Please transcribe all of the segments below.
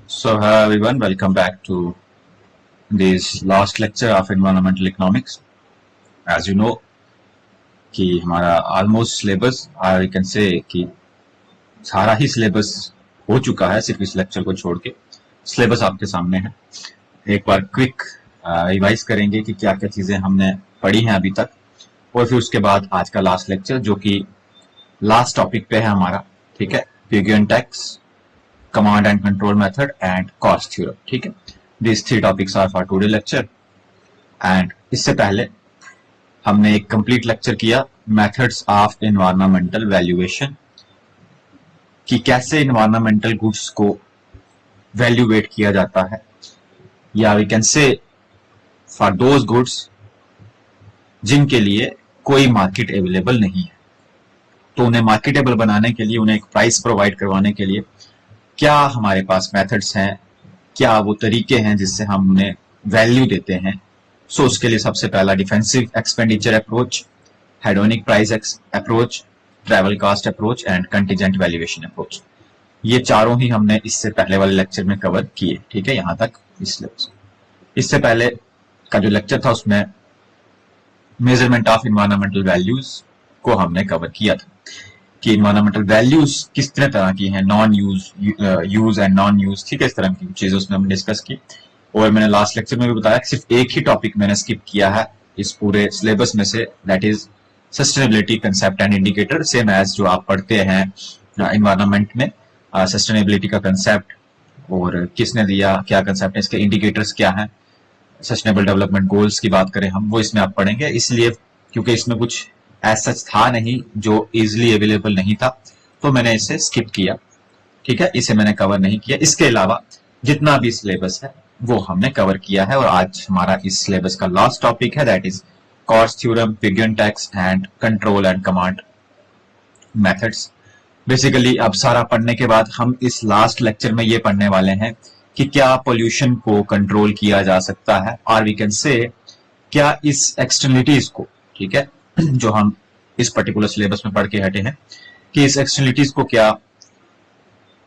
So, hello everyone, welcome back to this last lecture of environmental economics. As you know कि हमारा almost syllabus I can say कि सारा ही syllabus हो चुका है, सिर्फ इस लेक्चर को छोड़ के सिलेबस आपके सामने है। एक बार क्विक रिवाइज करेंगे कि क्या क्या चीजें हमने पढ़ी हैं अभी तक, और फिर उसके बाद आज का लास्ट लेक्चर जो कि लास्ट टॉपिक पे है हमारा, ठीक है, Pigouvian tax, command and control method and cost theorem. ठीक है, these three topics are for today lecture। And इससे पहले हमने एक कंप्लीट लेक्चर किया मेथड्स ऑफ एनवायरमेंटल वैल्यूएशन, कि कैसे एनवायरमेंटल गुड्स को वैल्यूएट किया जाता है, या we can say for those goods जिनके लिए कोई मार्केट अवेलेबल नहीं है, तो उन्हें मार्केटेबल बनाने के लिए, उन्हें एक प्राइस प्रोवाइड करवाने के लिए क्या हमारे पास मेथड्स हैं, क्या वो तरीके हैं जिससे हम उन्हें वैल्यू देते हैं। सो उसके लिए सबसे पहला defensive expenditure approach, hedonic price approach, travel cost approach and contingent valuation approach. ये चारों ही हमने इससे पहले वाले लेक्चर में कवर किए। ठीक है, यहां तक इससे पहले का जो लेक्चर था उसमें मेजरमेंट ऑफ इन्वायरमेंटल वैल्यूज को हमने कवर किया था कि इन्वायरमेंटल वैल्यूज किस तरह की हैं, non use and non use. ठीक है, इस तरह की चीजें उसमें हमने डिस्कस की। और मैंने लास्ट लेक्चर में भी बताया कि सिर्फ एक ही टॉपिक मैंने स्किप किया है इस पूरे सिलेबस में से, that is sustainability concept and indicator, same as जो आप पढ़ते हैं इन्वायरमेंट में। सस्टेनेबिलिटी का कंसेप्ट और किसने दिया, क्या कंसेप्ट है, इसके इंडिकेटर्स क्या है, सस्टेनेबल डेवलपमेंट गोल्स की बात करें हम, वो इसमें आप पढ़ेंगे। इसलिए क्योंकि इसमें कुछ एज सच था नहीं जो इजिली अवेलेबल नहीं था, तो मैंने इसे स्किप किया। ठीक है, इसे मैंने कवर नहीं किया। इसके अलावा जितना भी सिलेबस है वो हमने कवर किया है, और आज हमारा इस सिलेबस का लास्ट टॉपिक है, that is cost theorem, Pigouvian tax and control and command methods. Basically अब सारा पढ़ने के बाद हम इस लास्ट लेक्चर में ये पढ़ने वाले हैं कि क्या पोल्यूशन को कंट्रोल किया जा सकता है, और वी कैन से क्या इस एक्सटर्नलिटीज को, ठीक है, जो हम इस पर्टिकुलर सिलेबस में पढ़ के हटे हैं, कि इस एक्सटर्नलिटीज को क्या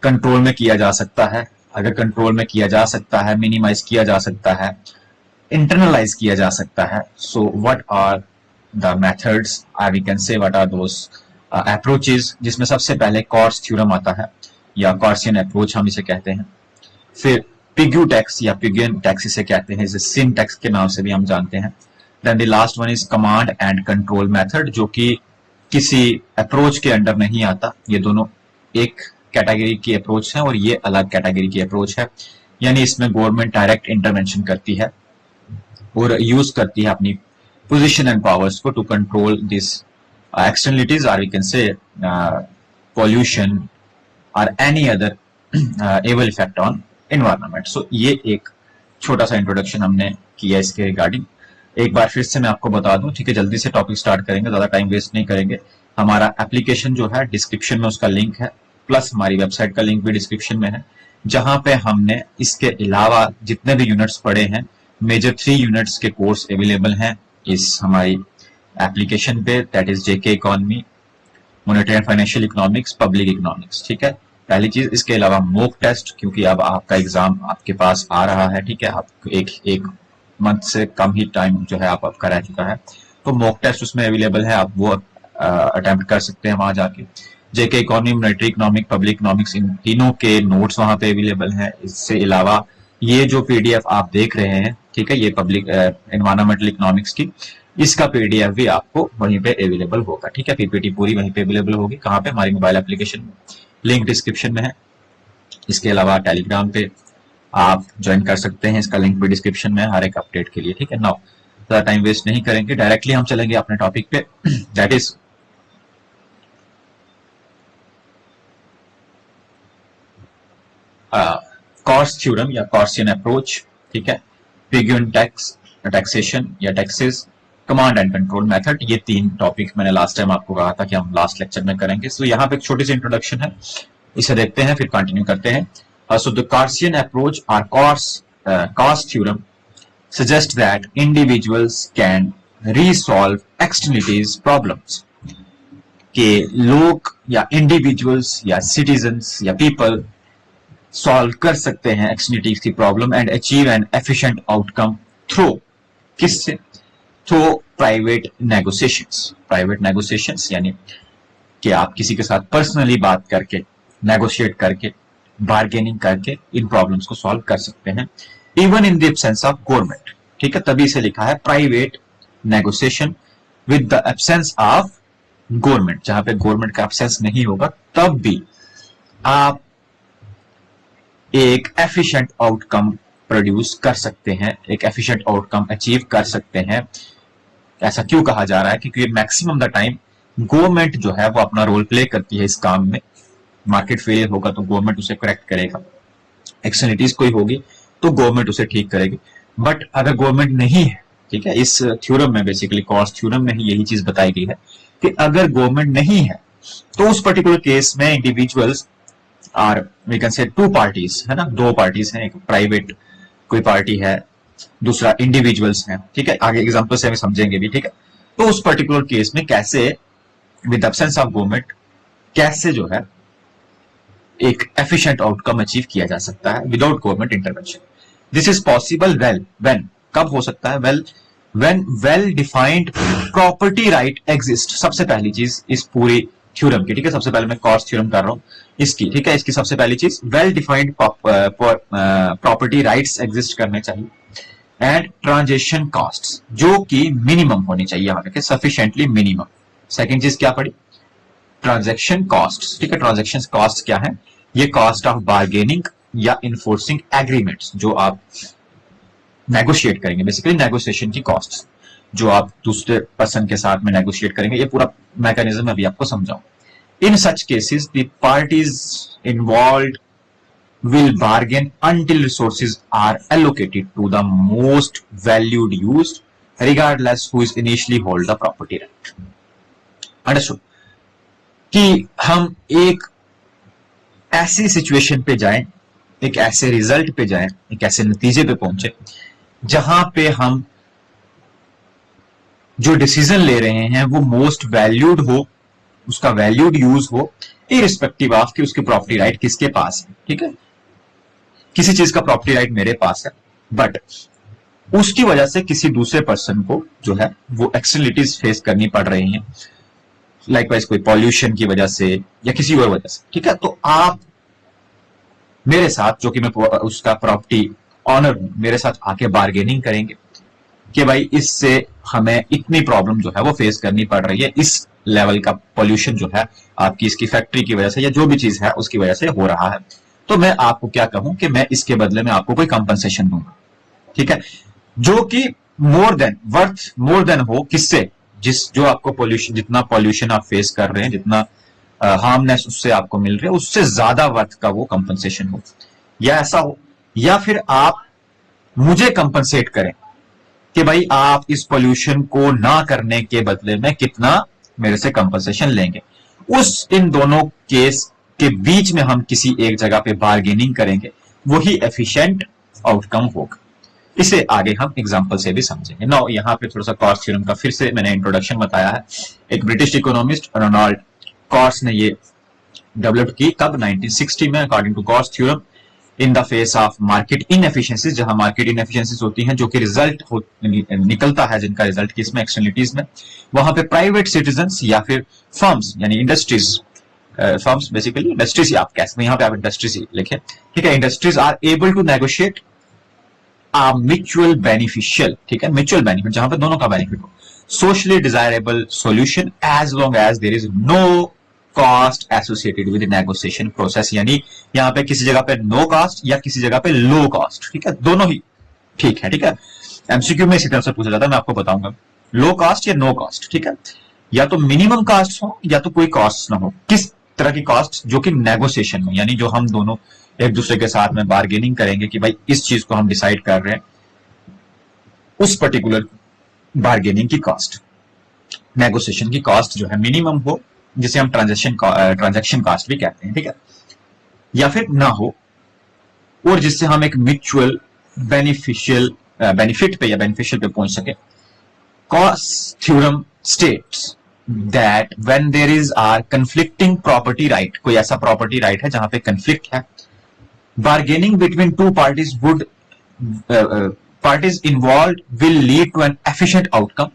कंट्रोल में किया जा सकता है। अगर कंट्रोल में किया जा सकता है, मिनिमाइज किया जा सकता है, इंटरनलाइज किया जा सकता है, so what are the methods, और we can say what are those approaches, जिसमें सबसे पहले कॉस्ट थ्योरम आता है या कॉर्सियन अप्रोच हम इसे कहते हैं। फिर पिग्यू टैक्स या पिग्यून टैक्स इसे कहते हैं, इसे सिन टैक्स के नाम से भी हम जानते हैं। Then the last one is command and control method, जो कि किसी अप्रोच के अंडर नहीं आता। ये दोनों एक कैटेगरी की अप्रोच है और ये अलग कैटेगरी की अप्रोच है, यानी इसमें गवर्नमेंट डायरेक्ट इंटरवेंशन करती है और यूज करती है अपनी पोजीशन एंड पावर्स को टू कंट्रोल दिस एक्सटर्नलिटीज, और वी कैन से पॉल्यूशन और any other evil effect on environment. सो ये एक छोटा सा इंट्रोडक्शन हमने किया इसके रिगार्डिंग। एक बार फिर से मैं आपको बता दूं, ठीक है, जल्दी से टॉपिक स्टार्ट करेंगे, ज्यादा टाइम वेस्ट नहीं करेंगे। हमारा एप्लीकेशन जो है डिस्क्रिप्शन में उसका लिंक है, प्लस हमारी वेबसाइट का लिंक भी डिस्क्रिप्शन में है, जहां पे हमने इसके अलावा जितने भी यूनिट्स पढ़े हैं, मेजर 3 यूनिट्स के कोर्स अवेलेबल हैं इस हमारी एप्लीकेशन पे, that is JK economy, monetary and financial economics, public economics. ठीक है, पहली चीज। इसके अलावा मॉक टेस्ट, क्योंकि अब आपका एग्जाम आपके पास आ रहा है, ठीक है, आप एक मंथ से कम ही टाइम जो है आपका रह चुका है, तो मॉक टेस्ट उसमें अवेलेबल है, आप वो अटेम्प्ट कर सकते हैं वहां जाके। JK economy, monetary economic, public economics, इन तीनों के नोट्स वहां पे अवेलेबल हैं। इससे अलावा ये जो पीडीएफ आप देख रहे हैं, ठीक है, ये पब्लिक एनवायरमेंटल इकोनॉमिक्स की, इसका पीडीएफ भी आपको वहीं पे अवेलेबल होगा। ठीक है, पीपीटी पूरी वहीं पे अवेलेबल होगी। कहाँ पे? हमारी मोबाइल एप्लीकेशन में, लिंक डिस्क्रिप्शन में है। इसके अलावा टेलीग्राम पे आप ज्वाइन कर सकते हैं, इसका लिंक भी डिस्क्रिप्शन में है हर एक अपडेट के लिए। ठीक है, नाउ ज्यादा टाइम वेस्ट नहीं करेंगे, डायरेक्टली हम चलेंगे अपने टॉपिक पे, दैट इज कॉस्ट थ्योरम या कॉर्सियन अप्रोच। ठीक है, पिग्यून टैक्स, टैक्सेशन या taxes, command and control method, ये 3 टॉपिक मैंने लास्ट टाइम आपको कहा था कि हम लास्ट लेक्चर में करेंगे। सो यहाँ पे एक छोटी सी इंट्रोडक्शन है, इसे देखते हैं फिर कंटिन्यू करते हैं। सो द कॉर्सियन अप्रोच और cost theorem suggest that individuals can resolve externalities problems, कि लोग या इंडिविजुअल्स या सिटीजन्स या पीपल सॉल्व कर सकते हैं एक्सटर्नलिटीज की problem and achieve an efficient outcome through, किससे? Through private negotiations. Private negotiations यानी कि आप किसी के साथ पर्सनली बात करके, नेगोशिएट करके, बार्गेनिंग करके इन प्रॉब्लम्स को सॉल्व कर सकते हैं, even in the absence of government. ठीक है, तभी से लिखा है private negotiation with the absence of government. जहां पे गवर्नमेंट का एब्सेंस नहीं होगा तब भी आप एक एफिशिएंट आउटकम प्रोड्यूस कर सकते हैं, एक एफिशिएंट आउटकम अचीव कर सकते हैं। ऐसा क्यों कहा जा रहा है? क्योंकि मैक्सिमम द टाइम गवर्नमेंट जो है वो अपना रोल प्ले करती है इस काम में। मार्केट फेलियर होगा तो गवर्नमेंट उसे करेक्ट करेगा, एक्सटर्नलिटीज कोई होगी तो गवर्नमेंट उसे ठीक करेगी। बट अगर गवर्नमेंट नहीं है, ठीक है, इस थ्योरम में बेसिकली कॉस्ट थ्योरम में ही यही चीज बताई गई है कि अगर गवर्नमेंट नहीं है तो उस पर्टिकुलर केस में individuals are we can say two parties, है ना, दो पार्टीज हैं, एक प्राइवेट कोई पार्टी है, दूसरा इंडिविजुअल्स हैं। ठीक है, आगे एग्जांपल से हम समझेंगे भी। ठीक है, तो उस पर्टिकुलर केस में कैसे विद एब्सेंस ऑफ गवर्नमेंट कैसे जो है एक एफिशिएंट आउटकम अचीव किया जा सकता है without government intervention. This is possible when, कब हो सकता है? When well defined property right exist. सबसे पहली चीज इस पूरी थ्योरम की, ठीक है, सबसे पहले मैं कॉस्ट थ्योरम कर रहा हूं इसकी, ठीक है, इसकी सबसे पहली चीज well defined property rights exist करने चाहिए एंड ट्रांजेक्शन कॉस्ट जो कि मिनिमम होनी चाहिए, यहां पे सफिशिएंटली मिनिमम। सेकंड चीज क्या पड़ी? Transaction cost. ठीक है, ट्रांजेक्शन कॉस्ट क्या है? ये कॉस्ट ऑफ बार्गेनिंग या इन्फोर्सिंग एग्रीमेंट्स जो आप नेगोशिएट करेंगे, बेसिकली नेगोशिएशन की कॉस्ट जो आप दूसरे पर्सन के साथ में नेगोशिएट करेंगे। ये पूरा मैकेनिज्म अभी आपको समझाऊं। In such cases the parties involved will bargain until resources are allocated to the most valued used regardless who is initially hold the property right. Understood? कि हम एक ऐसी सिचुएशन पे जाएं, एक ऐसे रिजल्ट पे जाएं, एक ऐसे नतीजे पे पहुंचे जहां पे हम जो डिसीजन ले रहे हैं वो मोस्ट वैल्यूड हो, उसका वैल्यूड यूज हो, इरिस्पेक्टिव ऑफ कि उसकी प्रॉपर्टी राइट किसके पास है। ठीक है, किसी चीज का प्रॉपर्टी राइट मेरे पास है बट उसकी वजह से किसी दूसरे पर्सन को जो है वो एक्सटर्नलिटीज फेस करनी पड़ रही हैं, लाइकवाइज कोई पॉल्यूशन की वजह से या किसी और वजह से। ठीक है, तो आप मेरे साथ, जो कि मैं उसका प्रॉपर्टी ऑनर हूं, मेरे साथ आके बार्गेनिंग करेंगे कि भाई इससे हमें इतनी प्रॉब्लम जो है वो फेस करनी पड़ रही है, इस लेवल का पॉल्यूशन जो है आपकी इसकी फैक्ट्री की वजह से या जो भी चीज है उसकी वजह से हो रहा है, तो मैं आपको क्या कहूं कि मैं इसके बदले में आपको कोई कंपनसेशन दूंगा। ठीक है, जो कि मोर देन हो, किससे? जो आपको पॉल्यूशन, जितना पॉल्यूशन आप फेस कर रहे हैं, जितना हार्मनेस उससे आपको मिल रही है, उससे ज्यादा वर्थ का वो कंपनसेशन हो, या ऐसा हो, या फिर आप मुझे कंपनसेट करें कि भाई आप इस पॉल्यूशन को ना करने के बदले में कितना मेरे से कंपनसेशन लेंगे। इन दोनों केस के बीच में हम किसी एक जगह पे बार्गेनिंग करेंगे, वही एफिशिएंट आउटकम होगा। इसे आगे हम एग्जांपल से भी समझेंगे। नाउ यहाँ पे थोड़ा सा कॉस्ट थ्योरम का फिर से मैंने इंट्रोडक्शन बताया है। एक ब्रिटिश इकोनॉमिस्ट रोनाल्ड कॉस्ट ने ये डेवलप की, कब? 1960 में, according to cost theorem, in the face of market inefficiencies, जहां मार्केट इनएफिशिएंसीज होती हैं जो कि रिजल्ट निकलता है, जिनका रिजल्ट किसमें? एक्सटर्नलिटीज में। वहां पे प्राइवेट सिटीजन्स या फिर फर्म्स यानी इंडस्ट्रीज, फर्म्स बेसिकली इंडस्ट्रीज आप कह सकते हैं, यहाँ पे आप इंडस्ट्रीज लिखे, ठीक है, industries are able to negotiate a mutual beneficial, ठीक है, म्यूचुअल बेनिफिट, जहां पे दोनों का बेनिफिट हो, socially desirable solution as long as there is no cost associated with negotiation process. यानी यहाँ पे किसी जगह पे नो कॉस्ट या किसी जगह पे लो कॉस्ट, ठीक है, दोनों ही ठीक है। ठीक है, एमसीक्यू में इसी तरह से पूछा जाता है, मैं आपको बताऊंगा लो कॉस्ट या नो कॉस्ट। ठीक है, या तो मिनिमम कॉस्ट हो या तो कोई कॉस्ट ना हो, किस तरह की कॉस्ट? जो कि नेगोशिएशन में, यानी जो हम दोनों एक दूसरे के साथ में बार्गेनिंग करेंगे कि भाई इस चीज को हम डिसाइड कर रहे हैं, उस पर्टिकुलर बार्गेनिंग की कॉस्ट, नेगोशिएशन की कॉस्ट जो है मिनिमम हो, जिसे हम ट्रांजैक्शन कॉस्ट भी कहते हैं। ठीक है, या फिर ना हो, और जिससे हम एक म्यूचुअल बेनिफिट पे या बेनिफिशियल पे पहुंच सके। Cost theorem states that when there is are conflicting property right, कोई ऐसा प्रॉपर्टी राइट है जहां पे कंफ्लिक्ट है bargaining between two parties would parties involved will lead to an efficient outcome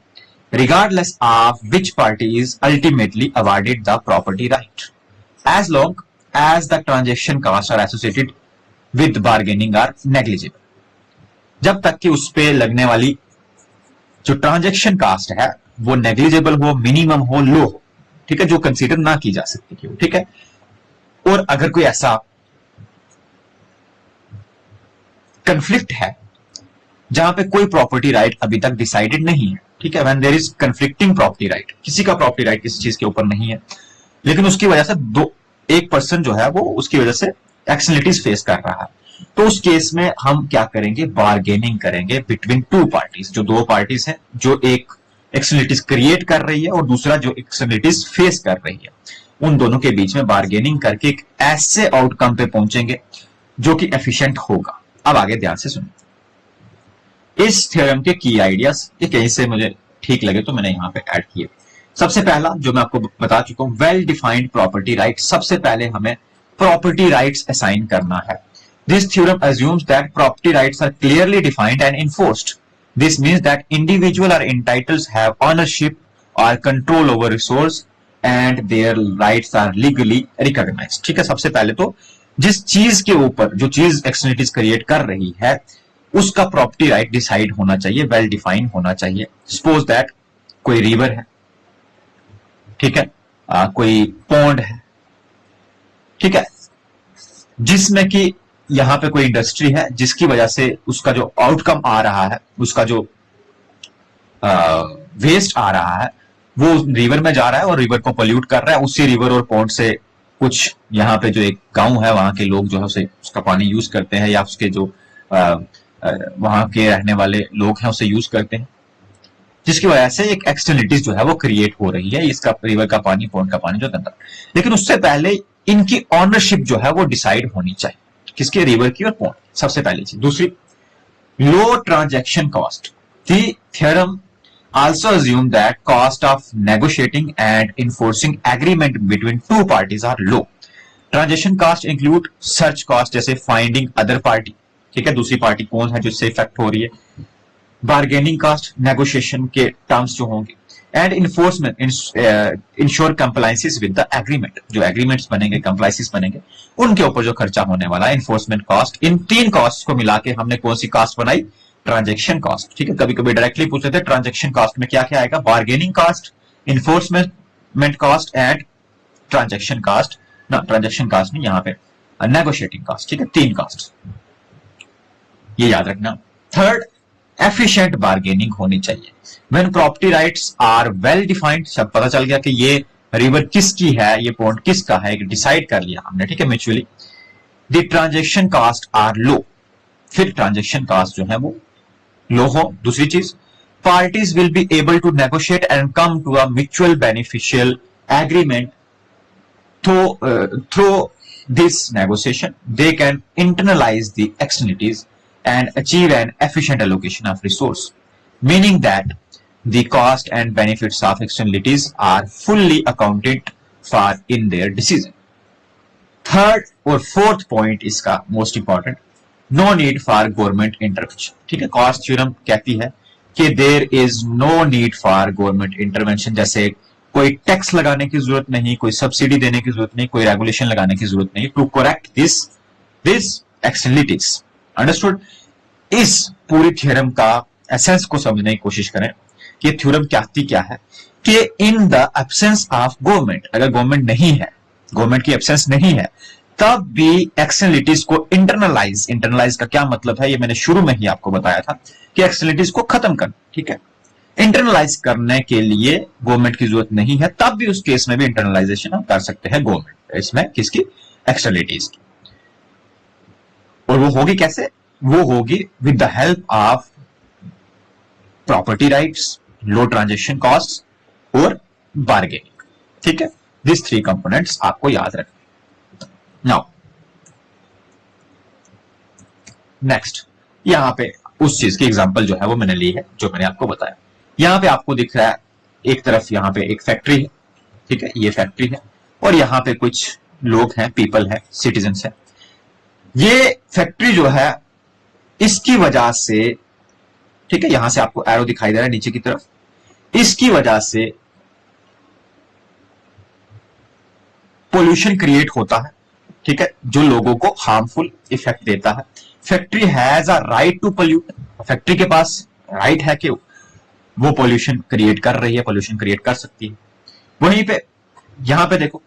regardless of which party is ultimately awarded the property right, as long as the transaction costs are associated with bargaining are negligible. जब तक कि उस पे लगने वाली जो transaction cast है वो नेग्लिजिबल हो, मिनिमम हो, लो हो, ठीक है, जो कंसीडर ना की जा सकती हो, ठीक है। और अगर कोई ऐसा कंफ्लिक्ट है जहां पे कोई प्रॉपर्टी राइट अभी तक डिसाइडेड नहीं है, ठीक है, when there is conflicting property right, किसी का प्रॉपर्टी राइट किसी चीज के ऊपर नहीं है, लेकिन उसकी वजह से एक पर्सन जो है वो उसकी वजह से एक्सटर्नलिटीज फेस कर रहा है, तो उस केस में हम क्या करेंगे, बार्गेनिंग करेंगे बिटवीन टू पार्टीज, जो दो पार्टीज हैं, जो एक एक्सटर्नलिटीज क्रिएट कर रही है और दूसरा जो एक्सटर्नलिटीज फेस कर रही है, उन दोनों के बीच में बार्गेनिंग करके एक ऐसे आउटकम पे पहुंचेंगे जो कि एफिशिएंट होगा। अब आगे ध्यान से सुनिए इस थ्योरम के की आइडियाज, ये कहीं से मुझे ठीक लगे तो मैंने यहां पे ऐड किए। सबसे पहला जो मैं आपको बता चुका हूं, वेल डिफाइंड प्रॉपर्टी राइट, सबसे पहले हमें प्रॉपर्टी राइट्स असाइन करना है। This theorem assumes that property rights are clearly defined and enforced. This means that individual or entitled have ownership or control over resource and their rights are legally recognized. ठीक है, सबसे पहले तो जिस चीज के ऊपर जो चीज एक्सटर्नलिटीज क्रिएट कर रही है उसका प्रॉपर्टी राइट डिसाइड होना चाहिए, वेल डिफाइंड होना चाहिए। सपोज दैट कोई रिवर है, ठीक है, कोई पॉन्ड है, ठीक है, जिसमें कि यहां पे कोई इंडस्ट्री है जिसकी वजह से उसका जो आउटकम आ रहा है, उसका जो वेस्ट आ रहा है वो रिवर में जा रहा है और रिवर को पोल्यूट कर रहा है। उसी रिवर और पॉन्ड से कुछ यहाँ पे जो एक गांव है वहां के लोग जो है उसे उसका पानी यूज करते हैं, या उसके जो वहां के रहने वाले लोग हैं उसे यूज करते हैं, जिसकी वजह से एक एक्सटर्नलिटीज जो है वो क्रिएट हो रही है, इसका रिवर का पानी, पॉन्ड का पानी जो गंदा। लेकिन उससे पहले इनकी ऑनरशिप जो है वो डिसाइड होनी चाहिए, किसके, रिवर की और पॉन्ड, सबसे पहली चीज। दूसरी, low transaction cost. The theorem also assume that cost of negotiating and enforcing agreement between two parties are low. Transaction cost include search cost जैसे finding other party, ठीक है, दूसरी पार्टी कौन है जो इससे इफेक्ट हो रही है, बार्गेनिंग कॉस्ट, नेगोशिएशन के टर्म्स जो होंगे, and enforcement, ensure compliances with the agreement, जो एग्रीमेंट्स बनेंगे, कंप्लायंसेस बनेंगे, उनके ऊपर जो खर्चा होने वाला है, इन्फोर्समेंट कॉस्ट। इन तीन कॉस्ट को मिला के हमने कौन सी कॉस्ट बनाई, ट्रांजेक्शन कॉस्ट, ठीक है। कभी कभी डायरेक्टली पूछ लेते हैं ट्रांजेक्शन कॉस्ट में क्या क्या आएगा, bargaining cost, enforcement cost and transaction cost, ना ट्रांजेक्शन कॉस्ट नहीं, यहाँ पे नेगोशिएटिंग कॉस्ट, ठीक है, तीन कॉस्ट, ये याद रखना। थर्ड, एफिशिएंट बार्गेनिंग होनी चाहिए। When property rights are well defined, सब पता चल गया कि ये रिवर किसकी है, ये पॉन्ड किसका है, डिसाइड कर लिया हमने, ठीक है, mutually. The transaction cost are low, फिर ट्रांजेक्शन कॉस्ट जो है वो लो हो। दूसरी चीज, parties will be able to negotiate and come to a mutual beneficial agreement through this negotiation they can internalize the externalities and achieve an efficient allocation of resource, meaning that the cost and benefits of externalities are fully accounted for in their decision. Third और fourth point इसका most important, no need for government intervention, ठीक है। Cost theorem कहती है कि there is no need for government intervention, जैसे कोई tax लगाने की जरूरत नहीं, कोई सब्सिडी देने की जरूरत नहीं, कोई रेगुलेशन लगाने की जरूरत नहीं, to correct this externalities. Understood. इस पूरी थ्योरम का एसेंस को समझने की कोशिश करें कि थ्योरम कहती क्या है, कि in the absence of government, अगर गवर्नमेंट नहीं है, गवर्नमेंट की एब्सेंस नहीं है, तब भी एक्सटर्नलिटीज को इंटरनलाइज का क्या मतलब है, ये मैंने शुरू में ही आपको बताया था कि एक्सटर्नलिटीज को खत्म करना, ठीक है। इंटरनलाइज करने के लिए गवर्नमेंट की जरूरत नहीं है, तब भी उस केस में भी इंटरनलाइजेशन हम कर सकते हैं गवर्नमेंट, इसमें किसकी, एक्सटर्नलिटीज की। और वो होगी कैसे, वो होगी with the help of property rights, low transaction cost और बार्गेनिंग, ठीक है। दिस थ्री कंपोनेंट्स आपको याद रखना। नाउ नेक्स्ट, यहां पे उस चीज की एग्जांपल जो है वो मैंने ली है, जो मैंने आपको बताया। यहां पे आपको दिख रहा है एक तरफ यहां पे एक फैक्ट्री है, ठीक है, ये फैक्ट्री है, और यहां पे कुछ लोग हैं, पीपल है, सिटीजन्स है। ये फैक्ट्री जो है इसकी वजह से, ठीक है, यहां से आपको एरो दिखाई दे रहा है नीचे की तरफ, इसकी वजह से पोल्यूशन क्रिएट होता है, ठीक है, जो लोगों को हार्मफुल इफेक्ट देता है। Factory has a right to pollute, factory के पास राइट है कि वो पोल्यूशन क्रिएट कर रही है, पोल्यूशन क्रिएट कर सकती है। वहीं पे यहां पे देखो,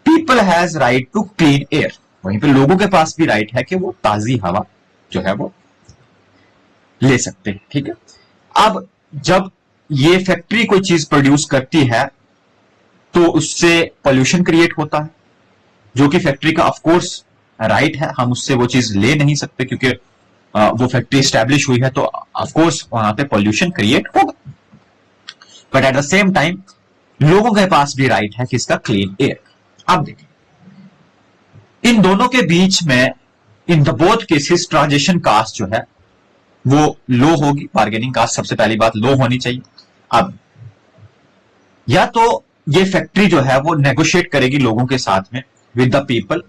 people has right to clean air, वहीं पे लोगों के पास भी राइट है कि वो ताजी हवा जो है वो ले सकते हैं, ठीक है। अब जब ये फैक्ट्री कोई चीज प्रोड्यूस करती है तो उससे पोल्यूशन क्रिएट होता है, जो कि फैक्ट्री का ऑफ कोर्स राइट है, हम उससे वो चीज ले नहीं सकते क्योंकि वो फैक्ट्री स्टैब्लिश हुई है, तो ऑफ कोर्स वहां पे पोल्यूशन क्रिएट होगा। But at the same time लोगों के पास भी राइट है किसका, क्लीन एयर। अब देखिए इन दोनों के बीच में, in the both cases transaction cost जो है वो लो होगी, बार्गेनिंग कास्ट सबसे पहली बात लो होनी चाहिए। अब या तो ये फैक्ट्री जो है वो नेगोशिएट करेगी लोगों के साथ में with the people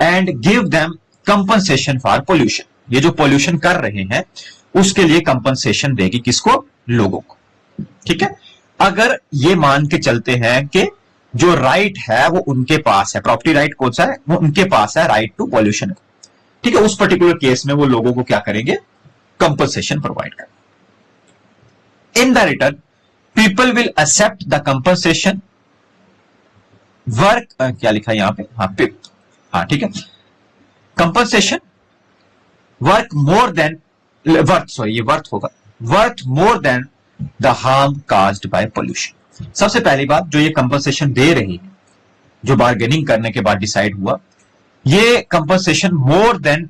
and give them compensation for pollution, ये जो पोल्यूशन कर रहे हैं उसके लिए कंपनसेशन देगी किसको, लोगों को, ठीक है। अगर ये मान के चलते हैं कि जो राइट है वो उनके पास है, प्रॉपर्टी राइट कौन सा है, वो उनके पास है, राइट टू पोल्यूशन, ठीक है, उस पर्टिकुलर केस में वो लोगों को क्या करेंगे, कंपनसेशन प्रोवाइड करेंगे। In the return people will accept the compensation work, क्या लिखा है यहां पे, हाँ ठीक है, compensation work more than worth, sorry ये वर्थ होगा, worth more than the harm caused by pollution. सबसे पहली बात, जो ये कंपनसेशन दे रही है, जो बार्गेनिंग करने के बाद डिसाइड हुआ, ये कंपनसेशन मोर देन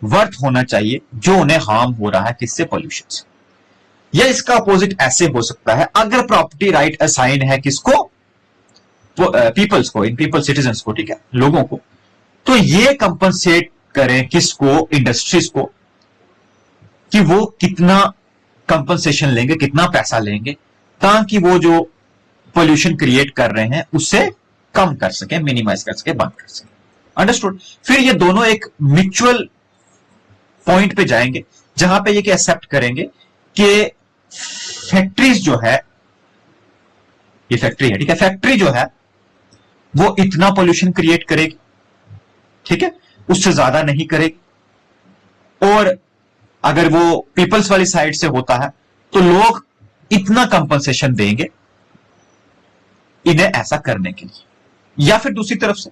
वर्थ होना चाहिए जो उन्हें हार्म हो रहा है किससे, पोल्यूशन से। या इसका अपोजिट ऐसे हो सकता है, अगर प्रॉपर्टी राइट असाइन है किसको, पीपल्स को, इन पीपल सिटीजन्स को, ठीक है, लोगों को, तो ये कंपनसेट करें किसको, इंडस्ट्रीज को, कि वो कितना कंपनसेशन लेंगे, कितना पैसा लेंगे, ताकि वो जो पोल्यूशन क्रिएट कर रहे हैं उससे कम कर सके, मिनिमाइज कर सके, बंद कर सके। अंडरस्टूड। फिर ये दोनों एक म्यूचुअल पॉइंट पे जाएंगे जहां पे ये एक्सेप्ट करेंगे कि फैक्ट्रीज जो है, ये फैक्ट्री है, ठीक है, फैक्ट्री जो है वो इतना पोल्यूशन क्रिएट करेगी, ठीक है, उससे ज्यादा नहीं करेगी। और अगर वो पीपल्स वाली साइड से होता है तो लोग इतना कंपनसेशन देंगे इन्हें ऐसा करने के लिए। या फिर दूसरी तरफ से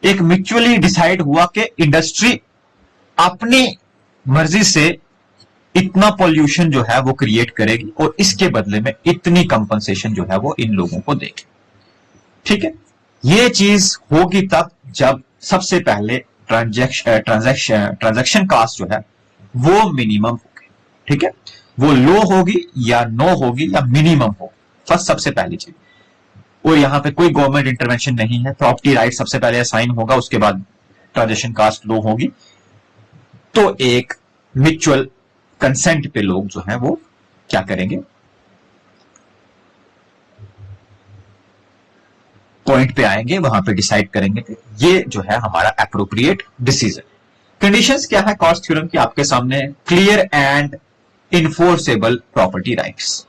एक म्यूचुअली डिसाइड हुआ कि इंडस्ट्री अपनी मर्जी से इतना पोल्यूशन जो है वो क्रिएट करेगी और इसके बदले में इतनी कंपनसेशन जो है वो इन लोगों को देगी, ठीक है। ये चीज होगी तब जब सबसे पहले ट्रांजैक्शन कास्ट जो है वो मिनिमम होगी, ठीक है, वो लो होगी या नो होगी या मिनिमम होगी, फर्स्ट सबसे पहली चीज। और यहां पे कोई गवर्नमेंट इंटरवेंशन नहीं है, प्रॉपर्टी राइट सबसे पहले असाइन होगा, उसके बाद ट्रांजैक्शन कास्ट लो होगी, तो एक म्यूचुअल कंसेंट पे लोग जो है वो क्या करेंगे, पॉइंट पे आएंगे, वहां पे डिसाइड करेंगे कि ये जो है हमारा एप्रोप्रिएट डिसीजन। कंडीशंस क्या है कॉस्ट थ्योरम की, आपके सामने, clear and enforceable property rights,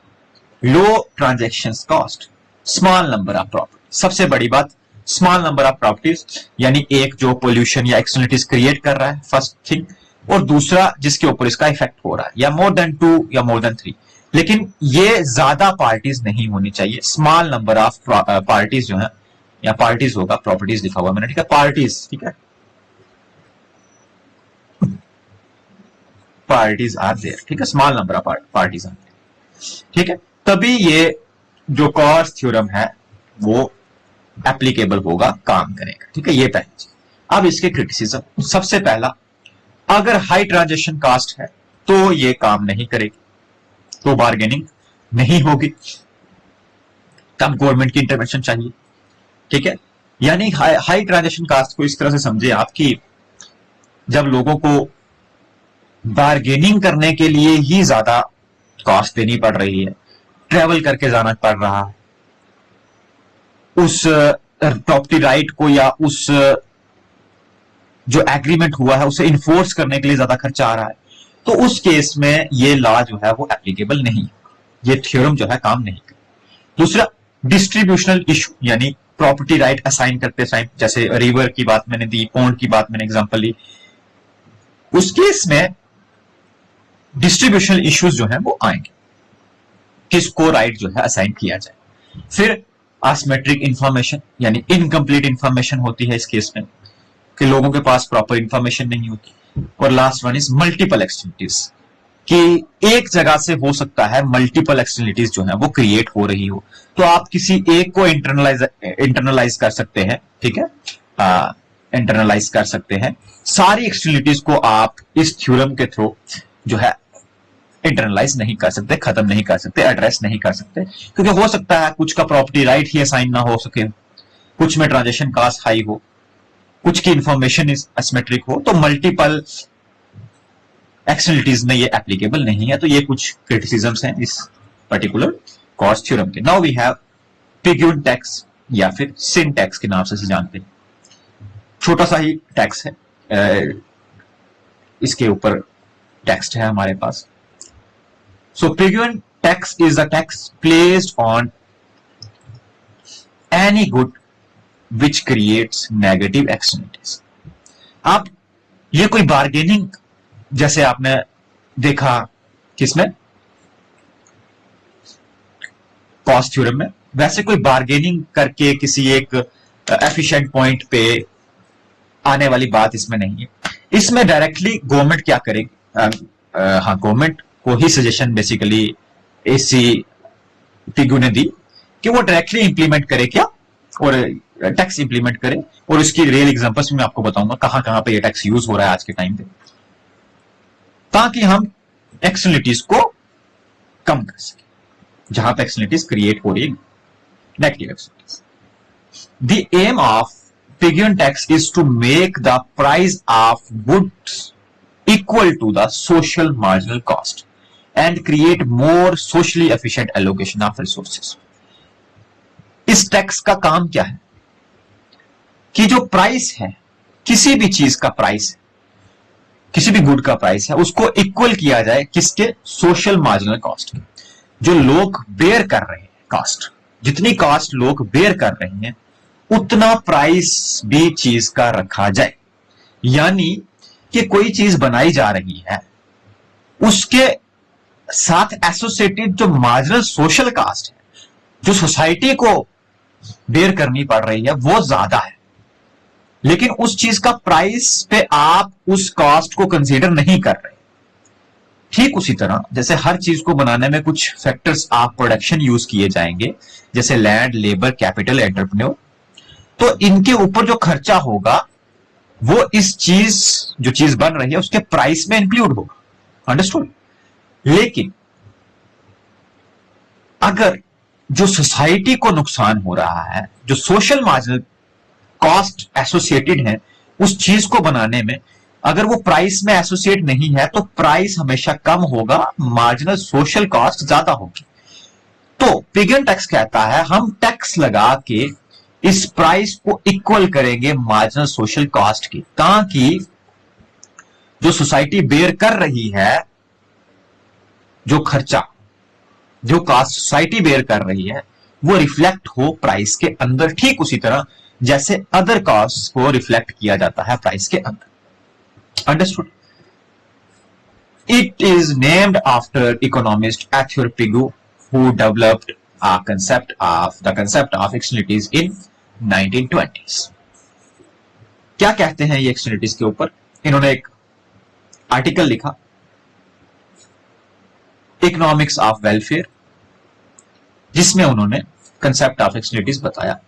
low transaction cost, small number of property, सबसे बड़ी बात स्मॉल नंबर ऑफ प्रॉपर्टीज, यानी एक जो पोल्यूशन या एक्सटर्नलिटीज क्रिएट कर रहा है, फर्स्ट थिंग, और दूसरा जिसके ऊपर इसका इफेक्ट हो रहा है, या मोर देन 2 या मोर देन 3, लेकिन ये ज्यादा पार्टीज नहीं होनी चाहिए। स्मॉल नंबर ऑफ पार्टीज जो है, या पार्टीज होगा, प्रॉपर्टीज लिखा हुआ मैंने, ठीक है, पार्टीज, ठीक है, पार्टीज आर देयर, ठीक है, small number of parties are there, ठीक है, तभी ये जो कॉस्ट थ्योरम है वो एप्लीकेबल होगा, काम करेगा, ठीक है, ये पहली चीज। अब इसके क्रिटिसिज्म, सबसे पहला, अगर हाई ट्रांजैक्शन कास्ट है तो ये काम नहीं करेगी, तो बार्गेनिंग नहीं होगी, तब गवर्नमेंट की इंटरवेंशन चाहिए, ठीक है। यानी हाई ट्रांजैक्शन कास्ट को इस तरह से समझे आप कि जब लोगों को बार्गेनिंग करने के लिए ही ज्यादा कॉस्ट देनी पड़ रही है, ट्रेवल करके जाना पड़ रहा है, उस प्रॉपर्टी राइट को या उस जो एग्रीमेंट हुआ है उसे इन्फोर्स करने के लिए ज्यादा खर्चा आ रहा है, तो उस केस में ये लॉ जो है वो एप्लीकेबल नहीं, ये थ्योरम जो है काम नहीं कर। दूसरा, डिस्ट्रीब्यूशनल इशू, यानी प्रॉपर्टी राइट असाइन करते टाइम, जैसे रिवर की बात मैंने दी, पॉन्ड की बात मैंने एग्जांपल ली, उस केस में डिस्ट्रीब्यूशनल इश्यूज जो है वो आएंगे, किसको राइट जो है असाइन किया जाए। फिर आसिमेट्रिक इंफॉर्मेशन, यानी इनकम्प्लीट इंफॉर्मेशन होती है इस केस में, कि लोगों के पास प्रॉपर इंफॉर्मेशन नहीं होती। और last one is multiple externalities, कि एक जगह से हो सकता है मल्टीपल एक्सटर्नलिटीज जो है वो क्रिएट हो रही हो, तो आप किसी एक को इंटरनलाइज कर सकते हैं, ठीक है, इंटरनलाइज कर सकते हैं। सारी एक्सटर्नलिटीज को आप इस थ्योरम के थ्रू जो है इंटरनलाइज नहीं कर सकते, खत्म नहीं कर सकते, एड्रेस नहीं कर सकते, क्योंकि हो सकता है कुछ का प्रॉपर्टी राइट ही असाइन ना हो सके, कुछ में ट्रांजेक्शन कास्ट हाई हो, कुछ की इंफॉर्मेशन एसिमेट्रिक हो, तो मल्टीपल एक्सटर्नलिटीज में ये एप्लीकेबल नहीं है। तो ये कुछ क्रिटिसिजम्स हैं इस पर्टिकुलर कॉस्ट थ्योरम के। नाउ वी हैव पिग्यून टैक्स या फिर सिन टैक्स के नाम से इसे जानते हैं। छोटा सा ही टैक्स है, इसके ऊपर टेक्स्ट है हमारे पास। So Pigouvian tax is a tax placed on any good which creates negative externalities. आप ये कोई बार्गेनिंग, जैसे आपने देखा किसमें, कॉस्ट थ्योरम में, वैसे कोई बार्गेनिंग करके किसी एक एफिशिएंट पॉइंट पे आने वाली बात इसमें नहीं है। इसमें डायरेक्टली गवर्नमेंट क्या करेगी, हाँ, गवर्नमेंट को ही सजेशन बेसिकली एसी पिग्यू ने दी कि वो डायरेक्टली इंप्लीमेंट करे क्या, और टैक्स इंप्लीमेंट करे, और इसकी रियल एग्जांपल्स मैं आपको बताऊंगा कहां कहां पे ये टैक्स यूज हो रहा है आज के टाइम पे, ताकि हम एक्सटर्नलिटीज को कम कर सके, जहां पे एक्सटर्नलिटीज क्रिएट हो रही है, negative externalities. The aim of Pigouvian tax is to make the price of goods equal to the social marginal cost and create more socially efficient allocation of resources. इस tax का काम क्या है कि जो प्राइस है, किसी भी चीज का प्राइस है, किसी भी गुड का प्राइस है, उसको इक्वल किया जाए किसके, सोशल मार्जिनल कॉस्ट के, जो लोग बेयर कर रहे हैं कॉस्ट, जितनी कॉस्ट लोग बेयर कर रहे हैं उतना प्राइस भी चीज का रखा जाए। यानी कि कोई चीज बनाई जा रही है, उसके साथ एसोसिएटेड जो मार्जिनल सोशल कॉस्ट है, जो सोसाइटी को बेयर करनी पड़ रही है, वो ज्यादा है, लेकिन उस चीज का प्राइस पे आप उस कॉस्ट को कंसीडर नहीं कर रहे। ठीक उसी तरह जैसे हर चीज को बनाने में कुछ फैक्टर्स ऑफ प्रोडक्शन यूज किए जाएंगे, जैसे लैंड, लेबर, कैपिटल, एंटरप्रेन्योर, तो इनके ऊपर जो खर्चा होगा वो इस चीज, जो चीज बन रही है, उसके प्राइस में इंक्लूड होगा। अंडरस्टूड? लेकिन अगर जो सोसाइटी को नुकसान हो रहा है, जो सोशल मार्जिनल कॉस्ट एसोसिएटेड है उस चीज को बनाने में, अगर वो प्राइस में एसोसिएट नहीं है, तो प्राइस हमेशा कम होगा, मार्जिनल सोशल कॉस्ट ज्यादा होगी। तो पिग्यून टैक्स कहता है हम टैक्स लगा के इस प्राइस को इक्वल करेंगे मार्जिनल सोशल कॉस्ट की, ताकि जो सोसाइटी बेयर कर रही है, जो खर्चा, जो कॉस्ट सोसाइटी बेयर कर रही है, वो रिफ्लेक्ट हो प्राइस के अंदर, ठीक उसी तरह जैसे अदर कॉस्ट को रिफ्लेक्ट किया जाता है प्राइस के अंदर। Understood? It is named after economist Arthur Pigou who developed a concept of externalities in 1920s। क्या कहते हैं ये एक्सटर्नलिटीज के ऊपर? इन्होंने एक आर्टिकल लिखा, इकोनॉमिक्स ऑफ वेलफेयर, जिसमें उन्होंने कंसेप्ट ऑफ एक्सटर्नलिटीज बताया।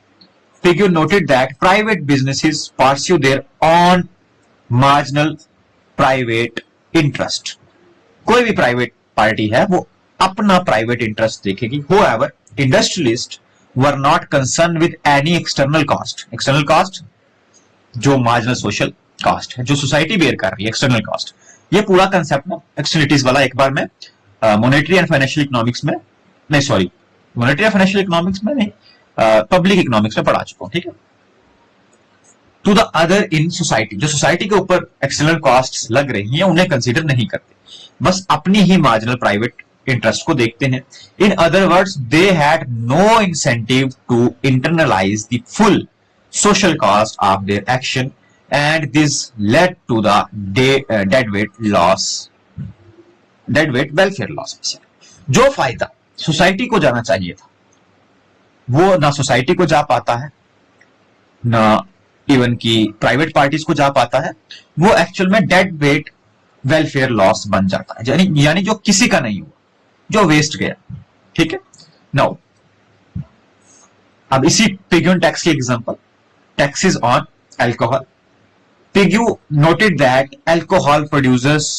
Pigou noted that private businesses pursue their own marginal private interest। कोई भी प्राइवेट पार्टी है वो अपना प्राइवेट इंटरेस्ट देखेगी। However, industrialists were not concerned with any external cost। External cost जो मार्जिनल सोशल कॉस्ट है, जो सोसाइटी बेयर कर रही है, एक्सटर्नल कॉस्ट। ये पूरा कंसेप्ट ना एक्सटर्नलिटीज वाला एक बार मैं मॉनेटरी एंड फाइनेंशियल इकोनॉमिक्स में, नहीं sorry, monetary and financial economics में नहीं, पब्लिक इकोनॉमिक्स में पढ़ा चुका हूं। ठीक है, to the other in society, जो सोसाइटी के ऊपर एक्सटर्नल कॉस्ट लग रही हैं उन्हें कंसीडर नहीं करते, बस अपनी ही मार्जिनल प्राइवेट इंटरेस्ट को देखते हैं. In other words they had no incentive to internalize the full social cost of their action and this led to the deadweight welfare loss. जो फायदा सोसाइटी को जाना चाहिए था वो ना सोसाइटी को जा पाता है, ना इवन की प्राइवेट पार्टीज को जा पाता है, वो एक्चुअल में डेड वेट वेलफेयर लॉस बन जाता है, यानी जो किसी का नहीं हुआ, जो वेस्ट गया. ठीक है. नाउ अब इसी पिग्यून टैक्स की example, taxes on alcohol. Pigou noted that alcohol producers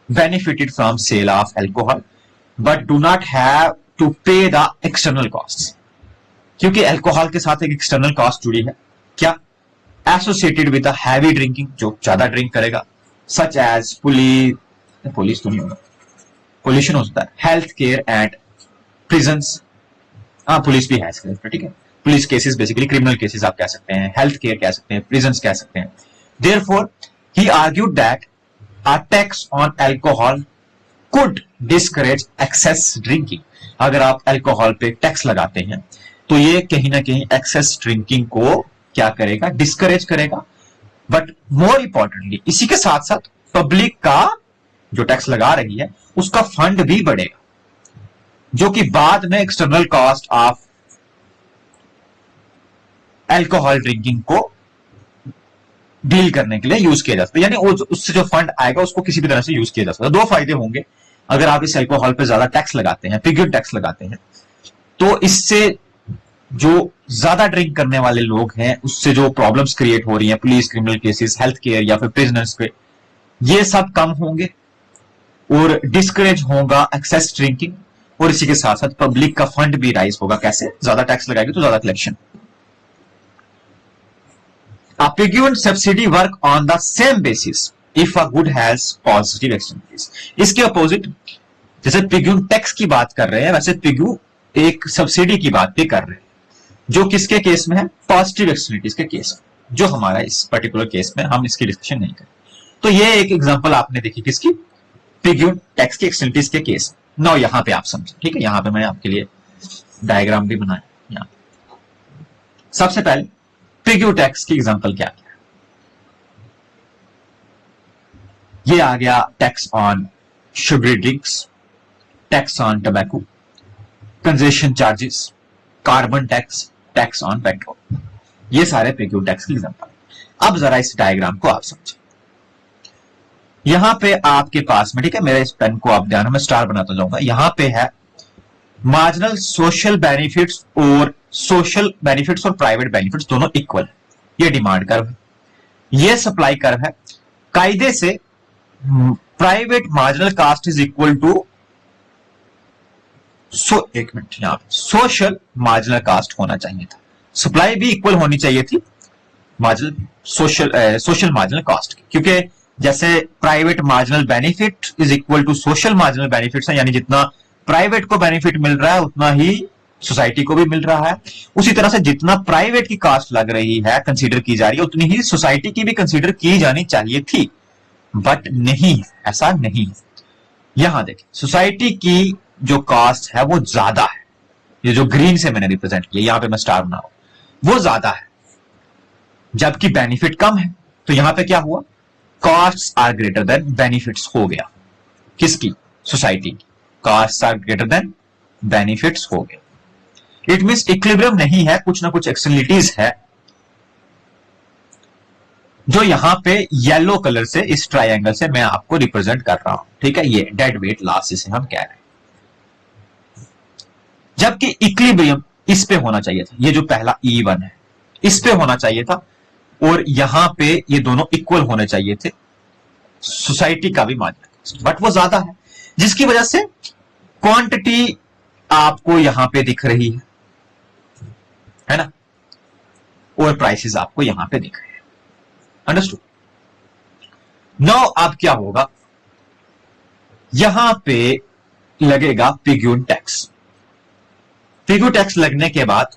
benefited from sale of alcohol but do not have to pay the external costs. क्योंकि अल्कोहल के साथ एक एक्सटर्नल कॉस्ट जुड़ी है, क्या? एसोसिएटेड विद हैवी ड्रिंकिंग, जो ज्यादा ड्रिंक करेगा, सच एज पुलिस तो नहीं होगा, पोल्यूशन होता है, हेल्थ केयर एंड प्रिजन्स. हाँ, पुलिस भी है इसके लिए. ठीक है. Police cases basically criminal cases आप कह सकते हैं, हेल्थ केयर कह सकते हैं, प्रिजन्स कह सकते हैं. Therefore he argued that a tax on alcohol could discourage excess drinking. अगर आप अल्कोहल पे टैक्स लगाते हैं तो ये कहीं ना कहीं एक्सेस ड्रिंकिंग को क्या करेगा? डिस्करेज करेगा. बट मोर इंपॉर्टेंटली इसी के साथ साथ पब्लिक का जो टैक्स लगा रही है उसका फंड भी बढ़ेगा, जो कि बाद में external cost of alcohol drinking को डील करने के लिए यूज किया जा सकता है. यानी उससे जो फंड आएगा उसको किसी भी तरह से यूज किया जा सकता है. दो फायदे होंगे अगर आप इस अल्कोहल पे ज्यादा टैक्स लगाते हैं, पिग्यून टैक्स लगाते हैं, तो इससे जो ज्यादा ड्रिंक करने वाले लोग हैं उससे जो प्रॉब्लम्स क्रिएट हो रही हैं, police, criminal cases, health care या फिर प्रिजनर्स पे, ये सब कम होंगे और डिस्करेज होगा एक्सेस ड्रिंकिंग. और इसी के साथ साथ पब्लिक का फंड भी राइज होगा. कैसे? ज्यादा टैक्स लगाएगी तो ज्यादा collection. A piggyback subsidy work on the same basis if a good has positive externalities. इसके अपोजिट, जैसे पिग्यू टैक्स की बात कर रहे हैं वैसे पिग्यू एक सब्सिडी की बात भी कर रहे हैं, जो किसके केस में है? पॉजिटिव एक्सटर्नलिटीज के केस में, जो हमारा इस पर्टिकुलर केस में हम इसकी डिस्कशन नहीं करें. तो ये एक एग्जांपल आपने देखी किसकी? पिग्यू टैक्स की एक्सटर्नलिटीज के केस. नाउ यहां पे आप समझे. ठीक है. यहां पे मैं आपके लिए डायग्राम भी बनाया. यहां सबसे पहले पिग्यू टैक्स की एग्जांपल क्या है? ये आ गया tax on sugary drinks, tax on tobacco, congestion charges, carbon tax, tax on petrol. ये सारे पिग्यू टैक्स की एग्जांपल. अब जरा इस डायग्राम को आप समझें. यहां पे आपके पास में, ठीक है, मेरे इस पेन को आप ध्यान में स्टार बनाता जाऊंगा, यहां पे है मार्जिनल सोशल बेनिफिट्स और प्राइवेट बेनिफिट्स दोनों इक्वल है. ये डिमांड कर्व है, ये सप्लाई कर्व है. कायदे से private marginal cost is equal to एक मिनट, यहां पे सोशल मार्जिनल कास्ट होना चाहिए था. सप्लाई भी इक्वल होनी चाहिए थी सोशल मार्जिनल कास्ट की, क्योंकि जैसे private marginal benefit is equal to social marginal benefits है, यानी जितना प्राइवेट को बेनिफिट मिल रहा है उतना ही सोसाइटी को भी मिल रहा है. उसी तरह से जितना प्राइवेट की कास्ट लग रही है, कंसीडर की जा रही है, उतनी ही सोसाइटी की भी कंसीडर की जानी चाहिए थी. बट नहीं, ऐसा नहीं. यहां देखिए, सोसाइटी की जो कास्ट है वो ज्यादा है. ये जो ग्रीन से मैंने रिप्रेजेंट किया, यहां पे मैं स्टार बना रहा हूं, वो ज्यादा है, जबकि बेनिफिट कम है. तो यहां पे क्या हुआ? Costs are greater than benefits हो गया. किसकी? सोसाइटी की. Costs are greater than benefits हो गए. इट मींस इक्विलिब्रियम नहीं है, कुछ ना कुछ एक्सटर्नलिटीज है, जो यहां पे येलो कलर से इस ट्रायंगल से मैं आपको रिप्रेजेंट कर रहा हूं. ठीक है. ये डेड वेट लॉस जिसे हम कह रहे हैं, जबकि इक्विलिब्रियम इस पे होना चाहिए था. ये जो पहला E1 है इस पे होना चाहिए था, और यहां पे ये दोनों इक्वल होने चाहिए थे, सोसाइटी का भी मार्जिनल, बट वो ज्यादा है, जिसकी वजह से क्वांटिटी आपको यहां पे दिख रही है ना, और प्राइसेस आपको यहां पे दिख रहे हैं. अंडरस्टूड? नाउ अब क्या होगा? यहां पे लगेगा पिग्यून टैक्स. पिग्यू टैक्स लगने के बाद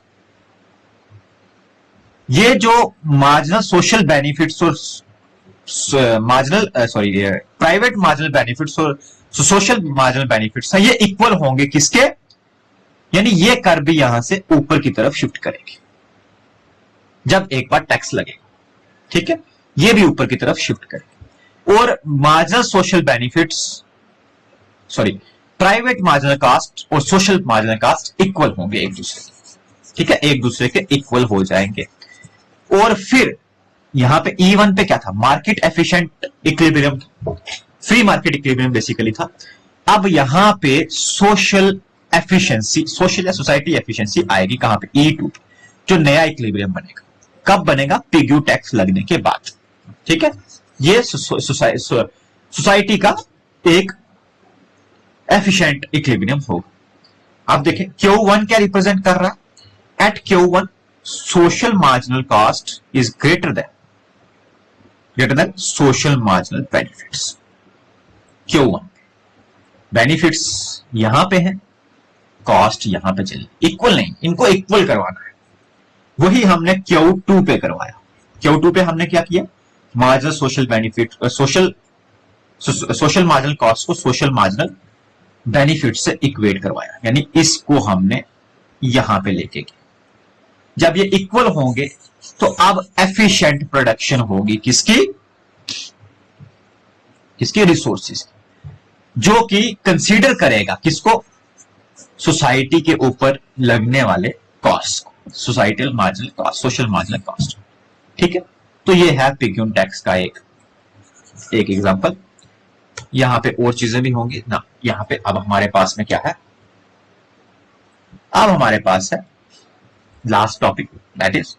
ये जो मार्जिनल सोशल बेनिफिट्स और प्राइवेट मार्जिनल बेनिफिट्स और सोशल मार्जिनल बेनिफिट्स हैं, ये इक्वल होंगे किसके, यानी ये कर भी यहां से ऊपर की तरफ शिफ्ट करेंगे जब एक बार टैक्स लगेगा, ठीक है, ये भी ऊपर की तरफ शिफ्ट करेंगे। और marginal social benefits private marginal cast और सोशल मार्जिनल कास्ट इक्वल होंगे एक दूसरे के, ठीक है, एक दूसरे के इक्वल हो जाएंगे। और फिर यहां पे E1 पे क्या था, market efficient equilibrium, free market equilibrium basically था। अब यहां पे सोशल एफिशिएंसी, सोशल या सोसाइटी एफिशिएंसी आएगी कहां पे, E2, जो नया इक्विलिब्रियम बनेगा। कब बनेगा, पिग्यू टैक्स लगने के बाद, ठीक है। ये सोसाइटी का एक एफिशिएंट इक्विलिब्रियम होगा। अब देखें Q1 क्या रिप्रेजेंट कर रहा है, at Q1 social marginal cost is greater than social marginal benefits. Q1 benefits यहां पे है, कॉस्ट यहां पे चली, इक्वल नहीं, इनको इक्वल करवाना है। वही हमने Q2 पे करवाया। Q2 पे हमने क्या किया, marginal social benefit, social marginal cost को सोशल मार्जिनल बेनिफिट से इक्वेट करवाया, यानी इसको हमने यहां पे लेके गए। जब ये इक्वल होंगे तो अब एफिशिएंट प्रोडक्शन होगी किसकी, रिसोर्सेज, जो कि कंसीडर करेगा किसको, सोसाइटी के ऊपर लगने वाले कॉस्ट को, societal marginal cost, social marginal cost, ठीक है। तो ये है पिग्यून टैक्स का एक एग्जांपल। यहां पे और चीजें भी होंगी ना। यहां पे अब हमारे पास में क्या है, अब हमारे पास है last topic, that is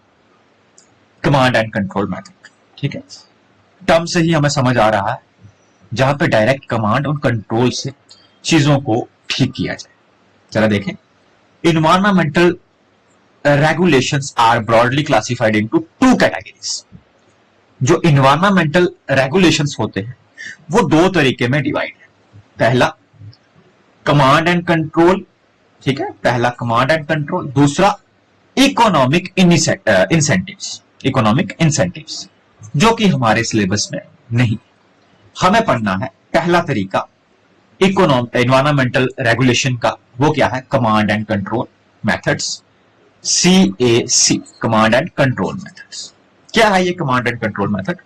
command and control method, ठीक है। टर्म से ही हमें समझ आ रहा है, जहां पे डायरेक्ट कमांड और कंट्रोल से चीजों को ठीक किया जाए। चला देखें, environmental regulations are broadly classified into two categories। जो इन्वायरमेंटल रेगुलेशंस होते हैं वो दो तरीके में डिवाइड है। पहला कमांड एंड कंट्रोल, ठीक है, पहला कमांड एंड कंट्रोल, दूसरा इकोनॉमिक इंसेंटिव्स, इकोनॉमिक इंसेंटिव्स, जो कि हमारे सिलेबस में नहीं। हमें पढ़ना है पहला तरीका इन्वायरमेंटल रेगुलेशन का, वो क्या है, command and control methods, CAC, command and control methods. क्या है ये command and control method?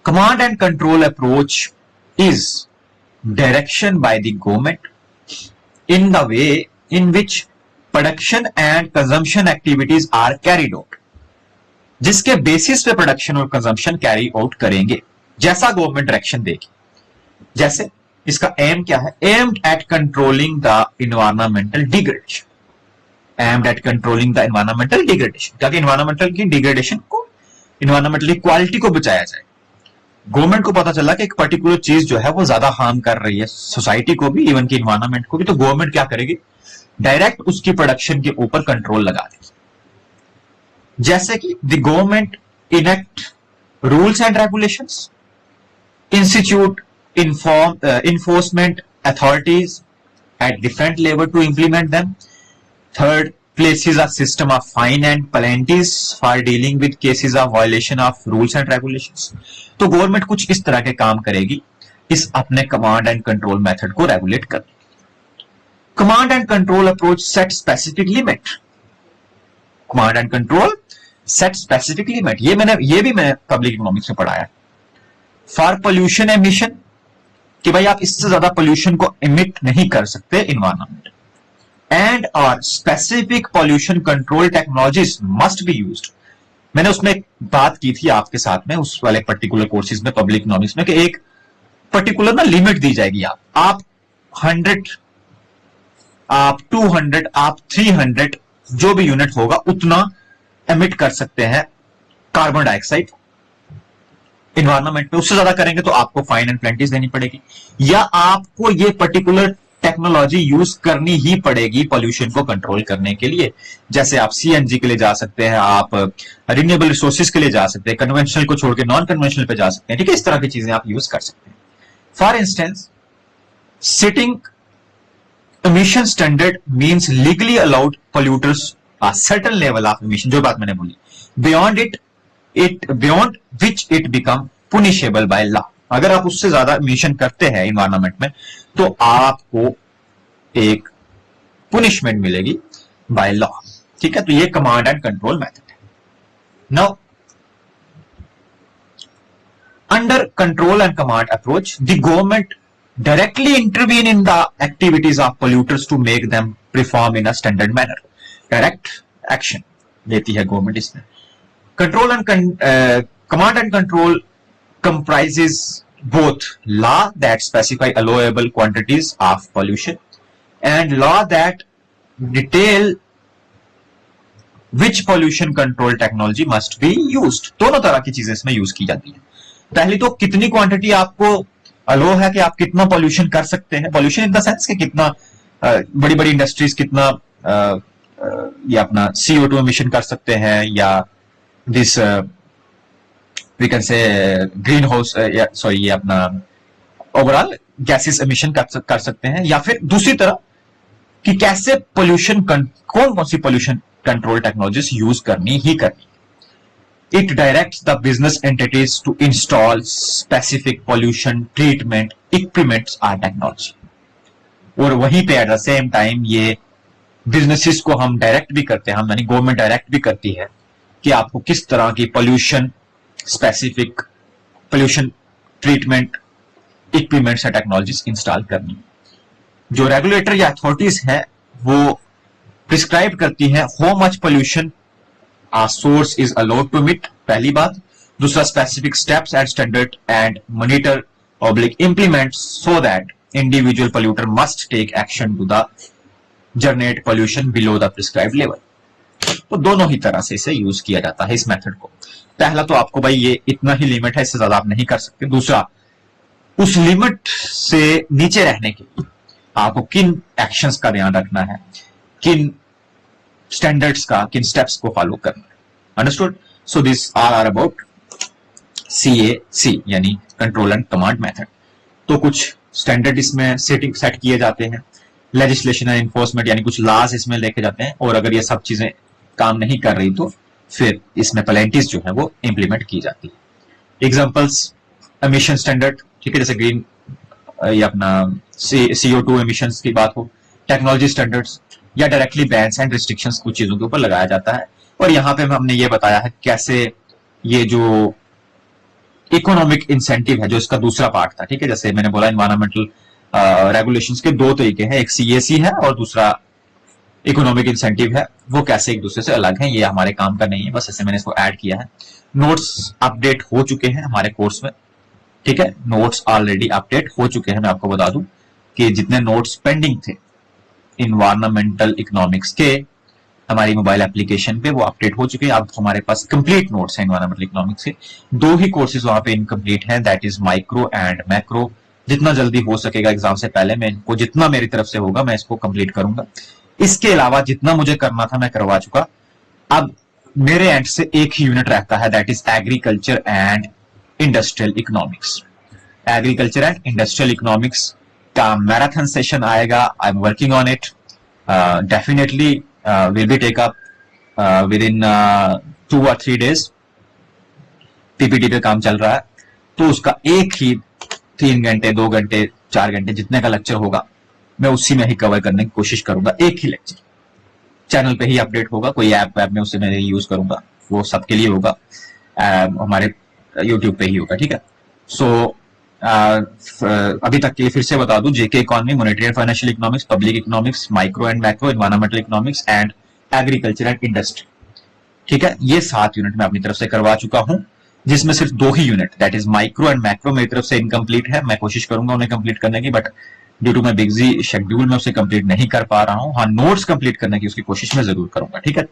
Command and control approach is direction by the government in the way in which production and consumption activities are carried out, जिसके basis पे production और consumption carry out करेंगे, जैसा government direction देगी। जैसे इसका M क्या है, aimed at controlling the environmental degradation, aimed at controlling the environmental degradation, ताकि इन्वायरमेंटल की डिग्रेडेशन को, इन्वायरमेंटल इक्वालिटी को बचाया जाए। गवर्नमेंट को पता चला कि एक पर्टिकुलर चीज जो है वो ज्यादा हार्म कर रही है सोसाइटी को भी, इवन की इन्वायरमेंट को भी, तो गवर्नमेंट क्या करेगी, डायरेक्ट उसकी प्रोडक्शन के ऊपर कंट्रोल लगा देगी। जैसे कि the government enact rules and regulations, institute enforcement authorities at different level to implement them. Third, places a system of fine and penalties for dealing with cases of violation of rules and regulations. तो government कुछ इस तरह के काम करेगी इस अपने command and control method को रेगुलेट कर। Command and control approach set specific limit, command and control set specific limit, ये भी मैंने पब्लिक इकोनॉमिक्स में पढ़ाया। फॉर पोल्यूशन एमिशन, कि भाई आप इससे ज्यादा पोल्यूशन को इमिट नहीं कर सकते इन्वायरमेंट, एंड और specific pollution control technologies must be used. मैंने उसमें एक बात की थी आपके साथ में उस वाले पर्टिकुलर कोर्सेज में पब्लिक इकोनॉमिक्स में, कि एक पर्टिकुलर ना लिमिट दी जाएगी, आप 100, आप 200, आप 300 जो भी यूनिट होगा उतना एमिट कर सकते हैं कार्बन डाइऑक्साइड इन्वायरमेंट में। उससे ज्यादा करेंगे तो आपको फाइन एंड पेनल्टीज देनी पड़ेगी, या आपको ये पर्टिकुलर टेक्नोलॉजी यूज करनी ही पड़ेगी पॉल्यूशन को कंट्रोल करने के लिए। जैसे आप CNG के लिए जा सकते हैं, आप रिन्यूएबल रिसोर्सेज के लिए जा सकते हैं, कन्वेंशनल को छोड़ के नॉन कन्वेंशनल पे जा सकते हैं, ठीक है, इस तरह की चीजें आप यूज कर सकते हैं। For instance, setting emission standard means legally allowed polluters certain level of emission, जो बात मैंने बोली, beyond which it become punishable by law. अगर आप उससे ज्यादा इमिशन करते हैं इन्वायरमेंट में तो आपको एक पुनिशमेंट मिलेगी बाय लॉ। ठीक है, तो ये कमांड एंड कंट्रोल मेथड है। Now under control and command approach, the government directly intervene in the activities of polluters to make them perform in a standard manner. Direct action लेती है government इसमें। Control and command and control comprises both law that specify allowable quantities of pollution and law that detail which pollution control technology must be used। दोनों तरह की चीजें इसमें use की जाती है। पहली तो कितनी क्वांटिटी आपको अलो है कि आप कितना पॉल्यूशन कर सकते हैं, पॉल्यूशन इन द सेंस कि कितना बड़ी बड़ी इंडस्ट्रीज कितना ये अपना CO2 एमिशन कर सकते हैं, या this we can say greenhouse sorry ये अपना ओवरऑल गैसेस एमिशन कर सकते हैं, या फिर दूसरी तरह कि कैसे पॉल्यूशन कौन कौन सी पॉल्यूशन कंट्रोल टेक्नोलॉजीज यूज करनी ही करनी। It directs the business entities to install specific pollution treatment equipments or technology। और वहीं पे एट द सेम टाइम ये बिजनेसेस को हम डायरेक्ट भी करते हैं, हम यानी गवर्नमेंट डायरेक्ट भी करती है कि आपको किस तरह की pollution specific pollution treatment equipments या टेक्नोलॉजीज इंस्टॉल करनी। जो रेगुलेटर या अथॉरिटीज है वो प्रिस्क्राइब करती है how much pollution a source is allowed to emit, पहली बात। दूसरा, specific steps and standard and monitor implement so that individual polluter must take action to the generate pollution below the prescribed level। तो दोनों ही तरह से इसे use किया जाता है इस मेथड को। पहला तो आपको भाई ये इतना ही लिमिट है, इससे ज्यादा आप नहीं कर सकते। दूसरा, उस लिमिट से नीचे रहने के लिए आपको किन एक्शंस का ध्यान रखना है, किन स्टैंडर्ड्स का, किन स्टेप्स को फॉलो करना है। Understood? So this are about CAC यानी कंट्रोल एंड कमांड मेथड। तो कुछ स्टैंडर्ड इसमें सेट किए जाते हैं, लेजिस्लेशन एंड इन्फोर्समेंट यानी कुछ लॉज इसमें लेके जाते हैं, और अगर ये सब चीजें काम नहीं कर रही तो फिर इसमें पेनल्टीज जो है वो इंप्लीमेंट की जाती है। एग्जांपल्स, एमिशन स्टैंडर्ड, ठीक है, जैसे ग्रीन या अपना CO2 एमिशंस की बात हो, टेक्नोलॉजी स्टैंडर्ड्स या डायरेक्टली बैन्स एंड रिस्ट्रिक्शंस कुछ चीजों के ऊपर लगाया जाता है। और यहां पे हमने ये बताया है कैसे ये जो इकोनॉमिक इंसेंटिव है, जो इसका दूसरा पार्ट था, ठीक है, जैसे मैंने बोला इन्वायरमेंटल रेगुलेशंस के दो तरीके हैं, एक CAC है और दूसरा इकोनॉमिक इंसेंटिव है, वो कैसे एक दूसरे से अलग है, ये हमारे काम का नहीं है, बस ऐसे मैंने इसको ऐड किया है। नोट्स अपडेट हो चुके हैं हमारे कोर्स में, ठीक है, नोट्स ऑलरेडी अपडेट हो चुके हैं। मैं आपको बता दूं कि जितने नोट्स पेंडिंग थे इन्वायरमेंटल इकोनॉमिक्स के हमारी मोबाइल एप्लीकेशन पे, वो अपडेट हो चुके हैं। अब हमारे पास कंप्लीट नोट्स हैं इन्वायरमेंटल इकोनॉमिक्स के। दो ही कोर्सेज वहां पे इनकम्प्लीट हैं, that is micro and macro. जितना जल्दी हो सकेगा एग्जाम से पहले मैं इनको, जितना मेरी तरफ से होगा मैं इसको कंप्लीट करूंगा। इसके अलावा जितना मुझे करना था मैं करवा चुका। अब मेरे एंड से एक ही यूनिट रहता है, that is agriculture and industrial economics. Agriculture and industrial economics का मैराथन सेशन आएगा, I am working on it, definitely will be take up within 2 or 3 days। PPT पे काम चल रहा है, तो उसका एक ही 3 घंटे 2 घंटे 4 घंटे जितने का लेक्चर होगा मैं उसी में ही कवर करने की कोशिश करूंगा। एक ही लेक्चर चैनल पे ही अपडेट होगा, कोई ऐप में उसे मैं यूज करूंगा, वो सबके लिए होगा, हमारे यूट्यूब पे ही होगा, ठीक है। सो अभी तक के लिए फिर से बता दूं, जेके economy, monetary and financial economics, public economics, micro and macro, environmental economics and agriculture and industry, ठीक है, ये 7 यूनिट मैं अपनी तरफ से करवा चुका हूं, जिसमें सिर्फ 2 ही unit that is micro and macro मेरी तरफ से इनकम्प्लीट है। मैं कोशिश करूंगा उन्हें कंप्लीट करने की, but due to my busy schedule में उसे कंप्लीट नहीं कर पा रहा हूं। हाँ, नोट्स कंप्लीट करने की उसकी कोशिश में जरूर करूंगा, ठीक है।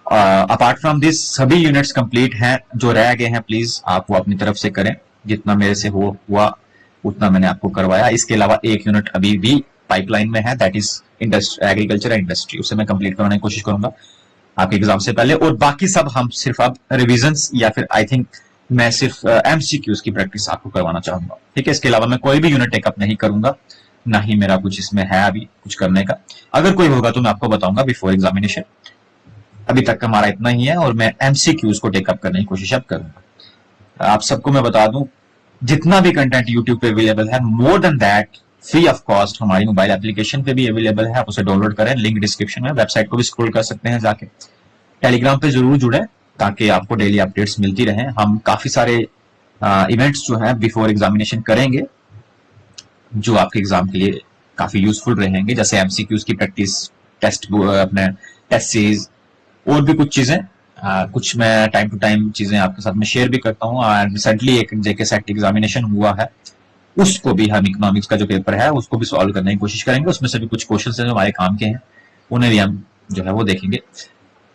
अपार्ट फ्रॉम दिस सभी यूनिट्स कंप्लीट हैं, जो रह गए हैं प्लीज आप वो अपनी तरफ से करें, जितना मेरे से हुआ उतना मैंने आपको करवाया। इसके अलावा एक यूनिट अभी भी पाइपलाइन में है, that is agriculture and industry, उसे मैं कंप्लीट करवाने की कोशिश करूंगा आपके एग्जाम से पहले। और बाकी सब हम सिर्फ अब रिविजन्स या फिर आई थिंक मैं सिर्फ MCQs की प्रैक्टिस आपको करवाना चाहूंगा, ठीक है। इसके अलावा मैं कोई भी यूनिट टेकअप नहीं करूंगा, ना ही मेरा कुछ इसमें है अभी कुछ करने का। अगर कोई होगा तो मैं आपको बताऊंगा बिफोर एग्जामिनेशन। अभी तक हमारा इतना ही है और मैं एमसीक्यूज को टेकअप करने की कोशिश अब करूंगा। आप सबको मैं बता दूं, जितना भी कंटेंट यूट्यूब पे अवेलेबल है, more than that free of cost हमारी मोबाइल एप्लीकेशन पे भी अवेलेबल है। आप उसे डाउनलोड करें, लिंक डिस्क्रिप्शन में, वेबसाइट को भी स्क्रॉल कर सकते हैं जाके। टेलीग्राम पे जरूर जुड़े ताकि आपको डेली अपडेट्स मिलती रहे। हम काफी सारे इवेंट्स जो है बिफोर एग्जामिनेशन करेंगे जो आपके एग्जाम के लिए काफी यूजफुल रहेंगे, जैसे एमसीक्यूज की प्रैक्टिस, टेस्ट अपने टेस्ट सीरीज और भी कुछ चीजें। कुछ मैं टाइम टू टाइम चीजें आपके साथ में शेयर भी करता हूँ। रिसेंटली एक जेके सेट एग्जामिनेशन हुआ है, उसको भी हम इकोनॉमिक्स का जो पेपर है उसको भी सॉल्व करने की कोशिश करेंगे। उसमें से भी कुछ क्वेश्चन है जो हमारे काम के हैं, उन्हें भी हम जो है वो देखेंगे।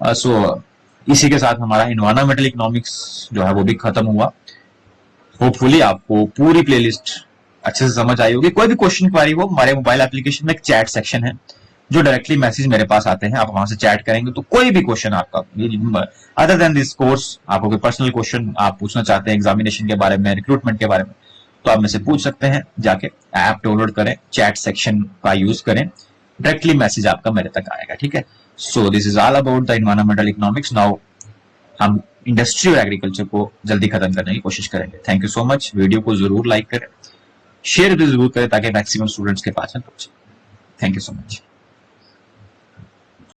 सो इसी के साथ हमारा इन्वायरमेंटल इकोनॉमिक्स जो है वो भी खत्म हुआ। होपफुली आपको पूरी प्लेलिस्ट अच्छे से समझ आई होगी। कोई भी क्वेश्चन क्वारी हो, हमारे मोबाइल एप्लीकेशन में एक चैट सेक्शन है जो डायरेक्टली मैसेज मेरे पास आते हैं, आप वहां से चैट करेंगे तो कोई भी क्वेश्चन आपका अदर देन दिस कोर्स, आपको कोई पर्सनल क्वेश्चन आप पूछना चाहते हैं एग्जामिनेशन के बारे में, रिक्रूटमेंट के बारे में, तो आप मेरे से पूछ सकते हैं। जाके ऐप डाउनलोड करें, चैट सेक्शन का यूज करें, डायरेक्टली मैसेज आपका मेरे तक आएगा। ठीक है, so this is all about the environmental economics. Now हम इंडस्ट्री और एग्रीकल्चर को जल्दी खत्म करने की कोशिश करेंगे। Thank you so much. Video को जरूर लाइक करें, शेयर भी जरूर करें ताकि मैक्सिमम स्टूडेंट्स के पास में पहुंचे। Thank you so much.